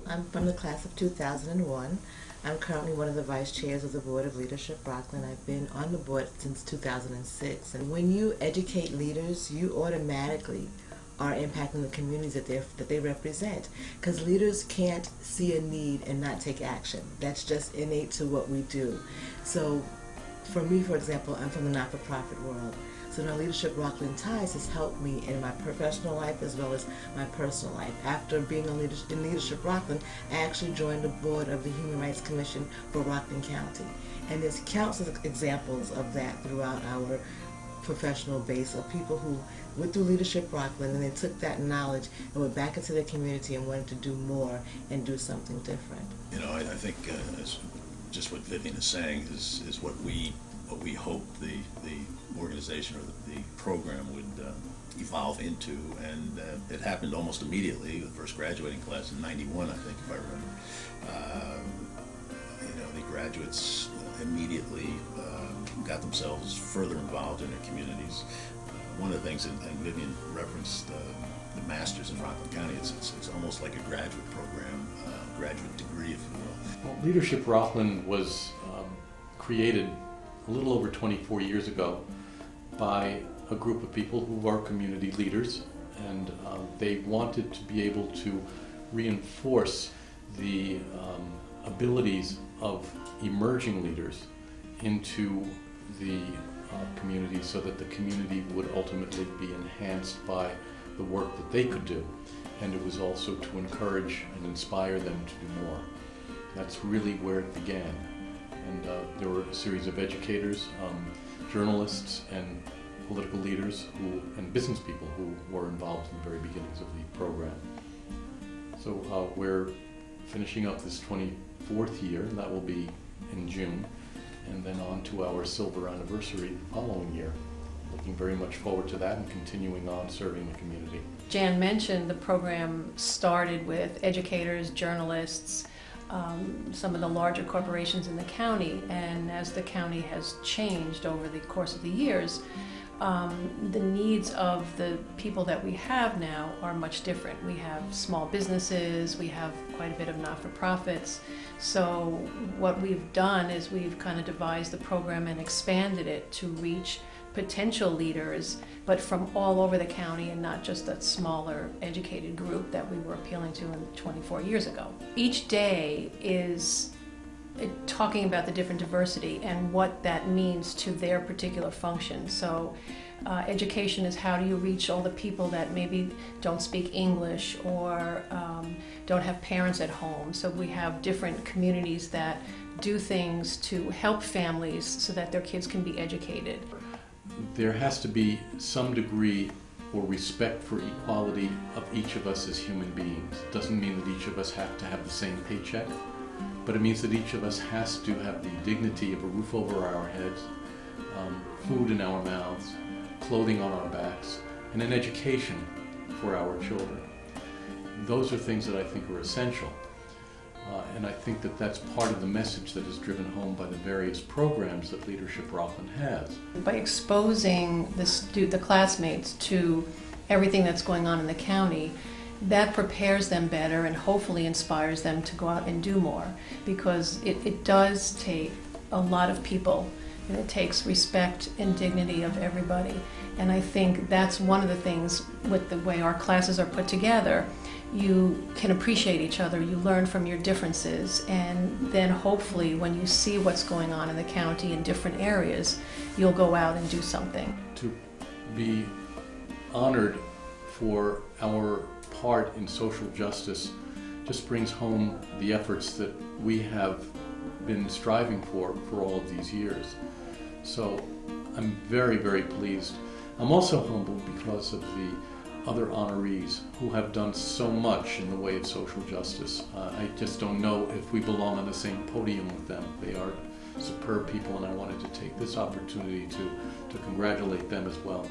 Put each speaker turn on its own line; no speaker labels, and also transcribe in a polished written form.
I'm from the class of 2001. I'm currently one of the vice chairs of the Board of Leadership Rockland. I've been on the board since 2006. And when you educate leaders, you automatically are impacting the communities that they represent. Because leaders can't see a need and not take action. That's just innate to what we do. So for me, for example, I'm from the not-for-profit world. So now Leadership Rockland Ties has helped me in my professional life as well as my personal life. After being in Leadership Rockland, I actually joined the board of the Human Rights Commission for Rockland County. And there's countless examples of that throughout our professional base of people who went through Leadership Rockland and they took that knowledge and went back into their community and wanted to do more and do something different.
You know, I think just what Vivian is saying is what we hope the organization or the program would evolve into, and it happened almost immediately. The first graduating class in '91, I think, if I remember. You know, the graduates immediately got themselves further involved in their communities. One of the things, and Vivian referenced the Masters in Rockland County, it's almost like a graduate program, graduate degree, if you will.
Well, Leadership Rockland was created a little over 24 years ago by a group of people who are community leaders, and they wanted to be able to reinforce the abilities of emerging leaders into the community so that the community would ultimately be enhanced by the work that they could do. And it was also to encourage and inspire them to do more. That's really where it began. And there were a series of educators, journalists, and political leaders and business people who were involved in the very beginnings of the program. So we're finishing up this 24th year, and that will be in June, and then on to our silver anniversary the following year. Looking very much forward to that and continuing on serving the community.
Jan mentioned the program started with educators, journalists, some of the larger corporations in the county, and as the county has changed over the course of the years, the needs of the people that we have now are much different. We have small businesses, we have quite a bit of not-for-profits. So what we've done is we've kind of devised the program and expanded it to reach potential leaders, but from all over the county and not just that smaller educated group that we were appealing to 24 years ago. Each day is talking about the different diversity and what that means to their particular function. So education is how do you reach all the people that maybe don't speak English or don't have parents at home. So we have different communities that do things to help families so that their kids can be educated.
There has to be some degree or respect for equality of each of us as human beings. It doesn't mean that each of us have to have the same paycheck, but it means that each of us has to have the dignity of a roof over our heads, food in our mouths, clothing on our backs, and an education for our children. Those are things that I think are essential. And I think that that's part of the message that is driven home by the various programs that Leadership Rockland has.
By exposing the classmates to everything that's going on in the county, that prepares them better and hopefully inspires them to go out and do more, because it does take a lot of people, and it takes respect and dignity of everybody. And I think that's one of the things with the way our classes are put together. You can appreciate each other, you learn from your differences, and then hopefully when you see what's going on in the county in different areas, you'll go out and do something.
To be honored for our part in social justice just brings home the efforts that we have been striving for all of these years. So I'm very, very pleased. I'm also humbled because of the other honorees who have done so much in the way of social justice. I just don't know if we belong on the same podium with them. They are superb people, and I wanted to take this opportunity to congratulate them as well.